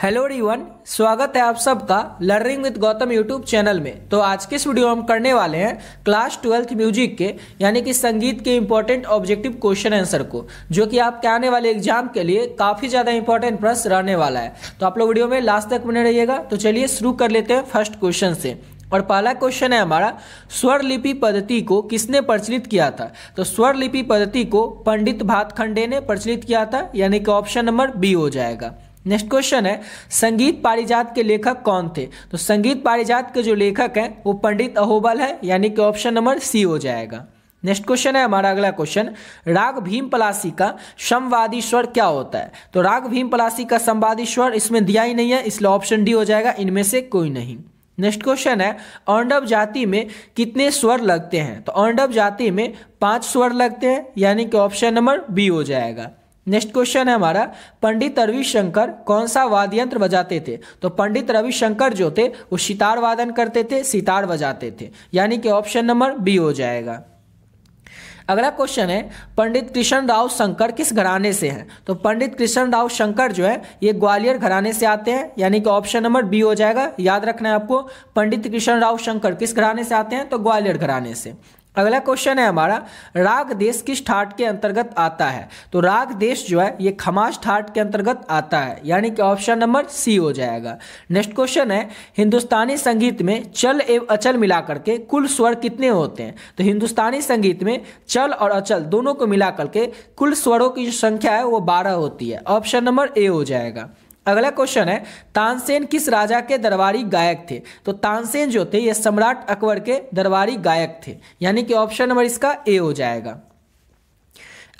Hello everyone, स्वागत है आप सबका learning with Gautam YouTube channel में। तो आज के इस वीडियो में हम करने वाले हैं क्लास 12th म्यूजिक के यानी कि संगीत के इंपॉर्टेंट ऑब्जेक्टिव क्वेश्चन आंसर को, जो कि आपके आने वाले एग्जाम के लिए काफ़ी ज़्यादा इंपॉर्टेंट प्रश्न रहने वाला है। तो आप लोग वीडियो में लास्ट तक बने रहिएगा। तो चलिए शुरू कर लेते हैं फर्स्ट क्वेश्चन से। और पहला क्वेश्चन है हमारा, स्वर लिपि पद्धति को किसने प्रचलित किया था? तो स्वर लिपि पद्धति को पंडित भातखंडे ने प्रचलित किया था, यानी कि ऑप्शन नंबर बी हो जाएगा। नेक्स्ट क्वेश्चन है, संगीत पारिजात के लेखक कौन थे? तो संगीत पारिजात के जो लेखक हैं वो पंडित अहोबल है, यानी कि ऑप्शन नंबर सी हो जाएगा। नेक्स्ट क्वेश्चन है हमारा अगला क्वेश्चन, राग भीम पलासी का समवादी स्वर क्या होता है? तो राग भीम पलासी का समवादी स्वर इसमें दिया ही नहीं है, इसलिए ऑप्शन डी हो जाएगा, इनमें से कोई नहीं। नेक्स्ट क्वेश्चन है, औंडव जाति में कितने स्वर लगते हैं? तो औंडव जाति में 5 स्वर लगते हैं, यानी कि ऑप्शन नंबर बी हो जाएगा। नेक्स्ट क्वेश्चन है हमारा, पंडित रविशंकर कौन सा वाद्य यंत्र बजाते थे? तो पंडित रविशंकर जो थे वो सितार वादन करते थे, सितार बजाते थे, यानी कि ऑप्शन नंबर बी हो जाएगा। अगला क्वेश्चन है, पंडित कृष्ण राव शंकर किस घराने से हैं? तो पंडित कृष्ण राव शंकर जो है ये ग्वालियर घराने से आते हैं, यानी कि ऑप्शन नंबर बी हो जाएगा। याद रखना है आपको, पंडित कृष्ण राव शंकर किस घराने से आते हैं? तो ग्वालियर घराने से। अगला क्वेश्चन है हमारा, राग देश किस ठाट के अंतर्गत आता है? तो राग देश जो है ये खमास ठाट के अंतर्गत आता है, यानी कि ऑप्शन नंबर सी हो जाएगा। नेक्स्ट क्वेश्चन है, हिंदुस्तानी संगीत में चल एवं अचल मिलाकर के कुल स्वर कितने होते हैं? तो हिंदुस्तानी संगीत में चल और अचल दोनों को मिलाकर के कुल स्वरों की जो संख्या है वो 12 होती है, ऑप्शन नंबर ए हो जाएगा। अगला क्वेश्चन है, तानसेन किस राजा के दरबारी गायक थे? तो तानसेन जो थे ये सम्राट अकबर के दरबारी गायक थे, यानी कि ऑप्शन नंबर इसका ए हो जाएगा।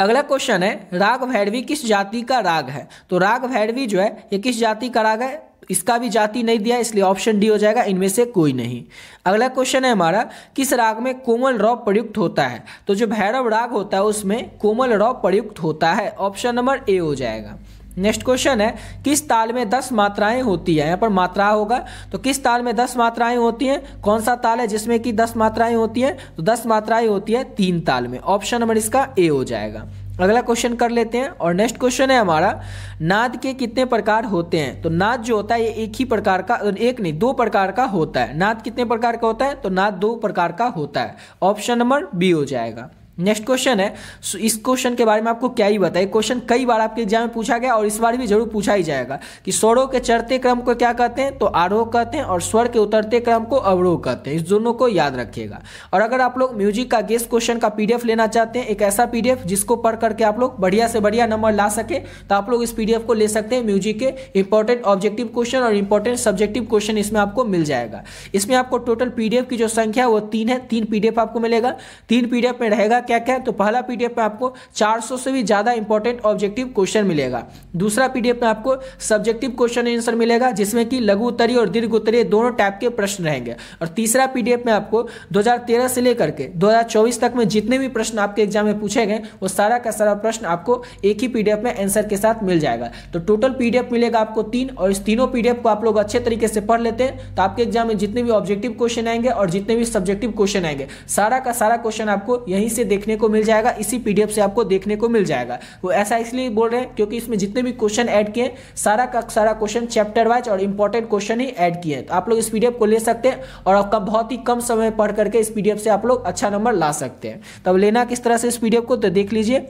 अगला क्वेश्चन है, राग भैरवी किस जाति का राग है? तो राग भैरवी जो है ये किस जाति का राग है? इसका भी जाति नहीं दिया, इसलिए ऑप्शन डी हो जाएगा, इनमें से कोई नहीं। अगला क्वेश्चन है हमारा, किस राग में कोमल रौ प्रयुक्त होता है? तो जो भैरव राग होता है उसमें कोमल रौ प्रयुक्त होता है, ऑप्शन नंबर ए हो जाएगा। नेक्स्ट क्वेश्चन है, किस ताल में 10 मात्राएं होती है? यहाँ पर मात्रा होगा, तो किस ताल में 10 मात्राएं होती हैं? कौन सा ताल है जिसमें कि 10 मात्राएं होती हैं? तो 10 मात्राएं होती है 3 ताल में, ऑप्शन नंबर इसका ए हो जाएगा। अगला क्वेश्चन कर लेते हैं। और नेक्स्ट क्वेश्चन है हमारा, नाद के कितने प्रकार होते हैं? तो नाद जो होता है ये एक ही प्रकार का, एक नहीं 2 प्रकार का होता है। नाद कितने प्रकार का होता है? तो नाद 2 प्रकार का होता है, ऑप्शन नंबर बी हो जाएगा। नेक्स्ट क्वेश्चन है, इस क्वेश्चन के बारे में आपको क्या ही बताए, क्वेश्चन कई बार आपके एग्जाम में पूछा गया और इस बार भी जरूर पूछा ही जाएगा कि स्वरों के चढ़ते क्रम को क्या कहते हैं? तो आरोह कहते हैं, और स्वर के उतरते क्रम को अवरोह कहते हैं। इस दोनों को याद रखिएगा। और अगर आप लोग म्यूजिक का गेस्ट क्वेश्चन का पीडीएफ लेना चाहते हैं, एक ऐसा पीडीएफ जिसको पढ़ करके आप लोग बढ़िया से बढ़िया नंबर ला सके, तो आप लोग इस पीडीएफ को ले सकते हैं। म्यूजिक के इंपॉर्टेंट ऑब्जेक्टिव क्वेश्चन और इंपॉर्टेंट सब्जेक्टिव क्वेश्चन इसमें आपको मिल जाएगा। इसमें आपको टोटल पीडीएफ की जो संख्या है वो 3 है, 3 पीडीएफ आपको मिलेगा। 3 पीडीएफ में रहेगा क्या क्या? तो पहला पीडीएफ में आपको 400 से भी ज्यादा इंपॉर्टेंट ऑब्जेक्टिव क्वेश्चन मिलेगा। दूसरा पीडीएफ में आपको सब्जेक्टिव क्वेश्चन आंसर मिलेगा, जिसमें कि लघु उत्तरीय और दीर्घ उत्तरीय दोनों टाइप के प्रश्न रहेंगे। और तीसरा पीडीएफ में आपको 2013 से लेकर के 2024 तक में जितने भी प्रश्न आपके एग्जाम में पूछे गए वो सारा का सारा प्रश्न आपको एक ही पीडीएफ में आंसर के साथ मिल जाएगा। तो टोटल पीडीएफ मिलेगा आपको 3, और इस तीनों पीडीएफ को आप लोग अच्छे तरीके से पढ़ लेते हैं तो आपके एग्जाम में जितने भी ऑब्जेक्टिव क्वेश्चन आएंगे और जितने भी सब्जेक्टिव क्वेश्चन आएंगे सारा का सारा क्वेश्चन आपको यहीं से देखने को मिल जाएगा, इसी पीडीएफ से आपको देखने को मिल जाएगा। वो ऐसा इसलिए बोल रहे हैं क्योंकि इसमें जितने भी क्वेश्चन ऐड किए सारा का सारा क्वेश्चन चैप्टर वाइज और इंपॉर्टेंट क्वेश्चन ही ऐड किए हैं। तो आप लोग इस पीडीएफ को ले सकते हैं और आपका बहुत ही कम समय में पढ़ करके इस पीडीएफ से आप लोग अच्छा नंबर ला सकते हैं। तब लेना किस तरह से इस पीडीएफ को, तो देख लीजिए।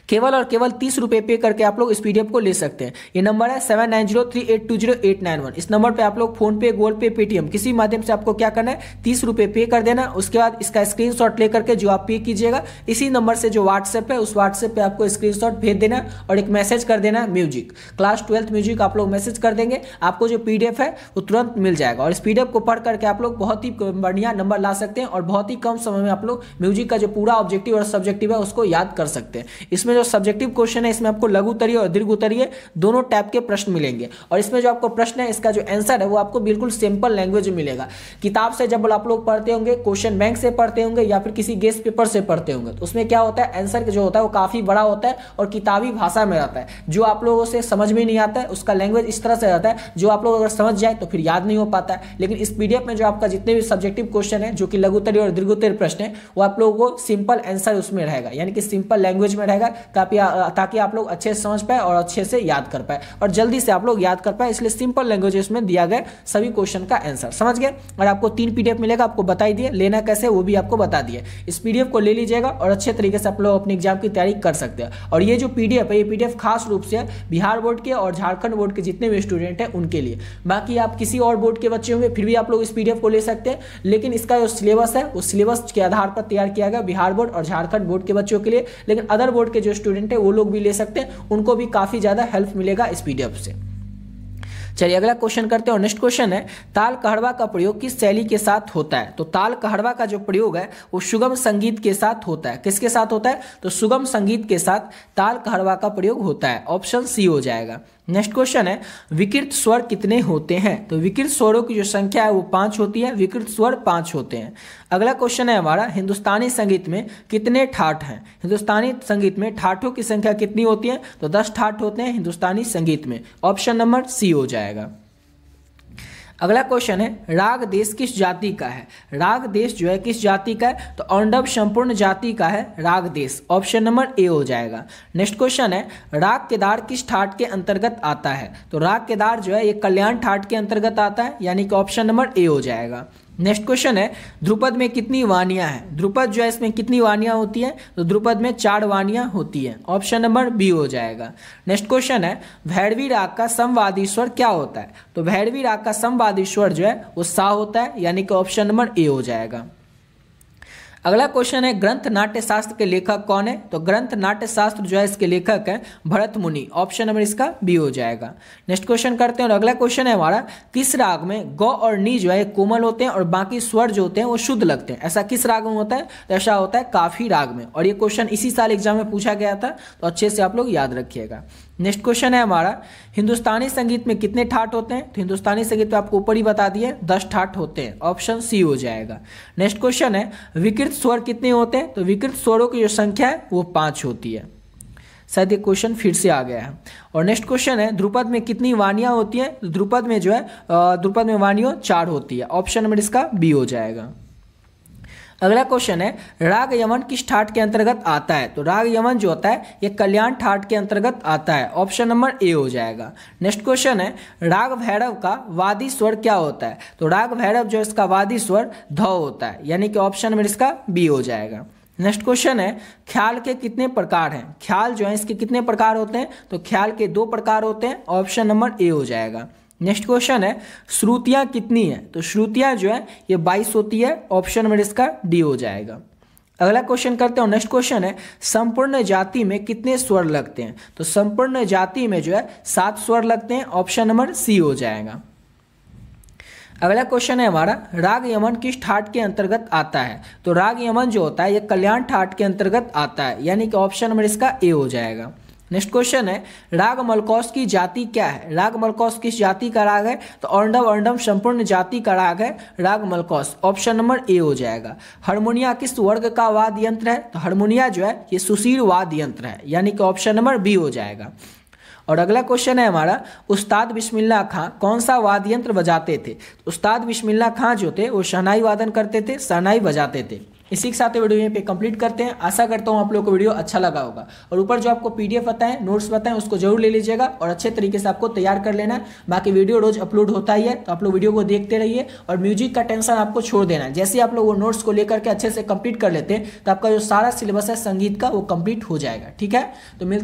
केवल और केवल 30 रुपए पे करके आप लोग इस पीडीएफ को ले सकते हैं। ये नंबर है 7903820891। इस नंबर पे आप लोग फोन पे, गूगल पे, पेटीएम किसी माध्यम से आपको क्या करना है, 30 रुपए पे कर देना। उसके बाद इसका स्क्रीनशॉट लेकर के जो आप पे कीजिएगा, इसी नंबर से जो व्हाट्सएप है उस व्हाट्सएप पे आपको स्क्रीनशॉट भेज देना और एक मैसेज कर देना म्यूजिक, क्लास 12th म्यूजिक आप लोग मैसेज कर देंगे, आपको जो पीडीएफ है वो तुरंत मिल जाएगा। और इस पीडीएफ को पढ़ करके आप लोग बहुत ही बढ़िया नंबर ला सकते हैं और बहुत ही कम समय में आप लोग म्यूजिक का जो पूरा ऑब्जेक्टिव और सब्जेक्टिव है उसको याद कर सकते हैं। इसमें जो सब्जेक्टिव क्वेश्चन है इसमें आपको लघु उत्तरीय और दीर्घ उत्तरीय दोनों टाइप के प्रश्न मिलेंगे। और इसमें जो आपको प्रश्न है इसका जो आंसर है वो आपको बिल्कुल सिंपल लैंग्वेज में मिलेगा। किताब से जब आप लोग पढ़ते होंगे, क्वेश्चन बैंक से पढ़ते होंगे या फिर किसी गेस्ट पेपर से पढ़ते होंगे, तो उसमें क्या होता है, आंसर जो होता है वो काफी बड़ा होता है और किताबी भाषा में रहता है, जो आप लोगों से समझ में नहीं आता है। उसका लैंग्वेज इस तरह से रहता है जो आप लोग अगर समझ जाए तो फिर याद नहीं हो पाता है। लेकिन इस पीडीएफ में जो आपका जितने भी सब्जेक्टिव क्वेश्चन है जो कि लघु उत्तरीय और दीर्घ उत्तरीय प्रश्न है वो आप लोगों को सिंपल आंसर उसमें रहेगा, यानी कि सिंपल लैंग्वेज में रहेगा ताकि आप लोग अच्छे से समझ पाए और अच्छे से याद कर पाए और जल्दी से आप लोग याद कर पाए। इसलिए सिंपल लैंग्वेजेस में दिया गया सभी क्वेश्चन का आंसर समझ गए। और आपको 3 PDF मिलेगा, आपको बता ही दिए, लेना कैसे वो भी आपको बता दिए। इस PDF को ले लीजिएगा और अच्छे तरीके से आप लोग अपने एग्जाम की तैयारी कर सकते हैं। और ये जो PDF है, ये PDF खास रूप से बिहार बोर्ड के और झारखंड बोर्ड के जितने भी स्टूडेंट हैं उनके लिए। बाकी आप किसी और बोर्ड के बच्चे होंगे फिर भी आप लोग इस PDF को ले सकते हैं, लेकिन इसका जो सिलेबस है उस सिलेबस के आधार पर तैयार किया गया बिहार बोर्ड और झारखंड बोर्ड के बच्चों के लिए। लेकिन अदर बोर्ड के जो स्टूडेंट है वो लोग भी ले सकते हैं, उनको भी काफी ज्यादा हेल्प मिलेगा इस PDF से। चलिए अगला क्वेश्चन करते हैं। और नेक्स्ट क्वेश्चन है, ताल कहड़वा का प्रयोग किस शैली के साथ होता है? तो ताल कहड़वा का जो प्रयोग है वो सुगम संगीत के साथ होता है। किसके साथ होता है? तो सुगम संगीत के साथ ताल कहड़वा का प्रयोग होता है। ऑप्शन सी हो जाएगा। नेक्स्ट क्वेश्चन है, विकृत स्वर कितने होते हैं? तो विकृत स्वरों की जो संख्या है वो 5 होती है, विकृत स्वर 5 होते हैं। अगला क्वेश्चन है हमारा, हिंदुस्तानी संगीत में कितने ठाठ हैं? हिंदुस्तानी संगीत में ठाठों की संख्या कितनी होती है? तो 10 ठाठ होते हैं हिंदुस्तानी संगीत में। ऑप्शन नंबर सी हो जाएगा। अगला क्वेश्चन है, राग देश किस जाति का है? राग देश जो है किस जाति का है? तो औंडव संपूर्ण जाति का है राग देश। ऑप्शन नंबर ए हो जाएगा। नेक्स्ट क्वेश्चन है, राग केदार किस ठाट के अंतर्गत आता है? तो राग केदार जो है ये कल्याण ठाट के अंतर्गत आता है, यानी कि ऑप्शन नंबर ए हो जाएगा। नेक्स्ट क्वेश्चन है, ध्रुपद में कितनी वाणियां हैं? ध्रुपद जो है इसमें कितनी वाणियां होती हैं? तो ध्रुपद में 4 वाणियां होती हैं। ऑप्शन नंबर बी हो जाएगा। नेक्स्ट क्वेश्चन है, भैरवी राग का समवादी स्वर क्या होता है? तो भैरवी राग का समवादी स्वर जो है वो सा होता है, यानी कि ऑप्शन नंबर ए हो जाएगा। अगला क्वेश्चन है, ग्रंथ नाट्य शास्त्र के लेखक कौन है? तो ग्रंथ नाट्य शास्त्र जो है इसके लेखक है भरत मुनि। ऑप्शन नंबर इसका बी हो जाएगा। नेक्स्ट क्वेश्चन करते हैं। और अगला क्वेश्चन है हमारा, किस राग में ग और नी जो है कोमल होते हैं और बाकी स्वर जो होते हैं वो शुद्ध लगते हैं? ऐसा किस राग में होता है? तो ऐसा होता है काफी राग में। और ये क्वेश्चन इसी साल एग्जाम में पूछा गया था, तो अच्छे से आप लोग याद रखिएगा। नेक्स्ट क्वेश्चन है हमारा, हिंदुस्तानी संगीत में कितने ठाट होते हैं? तो हिंदुस्तानी संगीत में आपको ऊपर ही बता दिए 10 ठाट होते हैं। ऑप्शन सी हो जाएगा। नेक्स्ट क्वेश्चन है, विकृत स्वर कितने होते हैं? तो विकृत स्वरों की जो संख्या है वो 5 होती है। शायद ये क्वेश्चन फिर से आ गया है। और नेक्स्ट क्वेश्चन है, ध्रुपद में कितनी वाणियां होती हैं? तो ध्रुपद में जो है ध्रुपद में वाणियां 4 होती है। ऑप्शन नंबर इसका बी हो जाएगा। अगला क्वेश्चन है, राग यमन किस ठाट के अंतर्गत आता है? तो राग यमन जो होता है ये कल्याण ठाट के अंतर्गत आता है। ऑप्शन नंबर ए हो जाएगा। नेक्स्ट क्वेश्चन है, राग भैरव का वादी स्वर क्या होता है? तो राग भैरव जो इसका वादी स्वर ध होता है, यानी कि ऑप्शन नंबर इसका बी हो जाएगा। नेक्स्ट क्वेश्चन है, ख्याल के कितने प्रकार हैं? ख्याल जो है इसके कितने प्रकार होते हैं? तो ख्याल के 2 प्रकार होते हैं। ऑप्शन नंबर ए हो जाएगा। नेक्स्ट क्वेश्चन है, श्रुतियां कितनी है? तो श्रुतियां जो है ये 22 होती है। ऑप्शन नंबर इसका डी हो जाएगा। अगला क्वेश्चन करते हैं। नेक्स्ट क्वेश्चन है, संपूर्ण जाति में कितने स्वर लगते हैं? तो संपूर्ण जाति में जो है 7 स्वर लगते हैं। ऑप्शन नंबर सी हो जाएगा। अगला क्वेश्चन है हमारा, राग यमन किस ठाट के अंतर्गत आता है? तो राग यमन जो होता है ये कल्याण ठाट के अंतर्गत आता है, यानी कि ऑप्शन नंबर इसका ए हो जाएगा। नेक्स्ट क्वेश्चन है, राग मलकौस की जाति क्या है? राग मलकौस किस जाति का राग है? तो औंडव औंडम संपूर्ण जाति का राग है राग मलकौस। ऑप्शन नंबर ए हो जाएगा। हारमोनिया किस वर्ग का वाद्य यंत्र है? तो हारमोनिया जो है ये सुशील वाद्य यंत्र है, यानी कि ऑप्शन नंबर बी हो जाएगा। और अगला क्वेश्चन है हमारा, उस्ताद बिस्मिल्लाह खां कौन सा वाद्य यंत्र बजाते थे? तो उस्ताद बिस्मिल्लाह खां जो थे वो शहनाई वादन करते थे, शहनाई बजाते थे। इसी के साथ वीडियो यहीं पे कंप्लीट करते हैं। आशा करता हूँ आप लोगों को वीडियो अच्छा लगा होगा। और ऊपर जो आपको PDF बताएं, नोट्स बताएं, उसको जरूर ले लीजिएगा और अच्छे तरीके से आपको तैयार कर लेना है। बाकी वीडियो रोज अपलोड होता ही है, तो आप लोग वीडियो को देखते रहिए। और म्यूजिक का टेंशन आपको छोड़ देना है। जैसे आप लोग वो नोट्स को लेकर के अच्छे से कंप्लीट कर लेते हैं तो आपका जो सारा सिलेबस है संगीत का वो कंप्लीट हो जाएगा। ठीक है, तो मिलते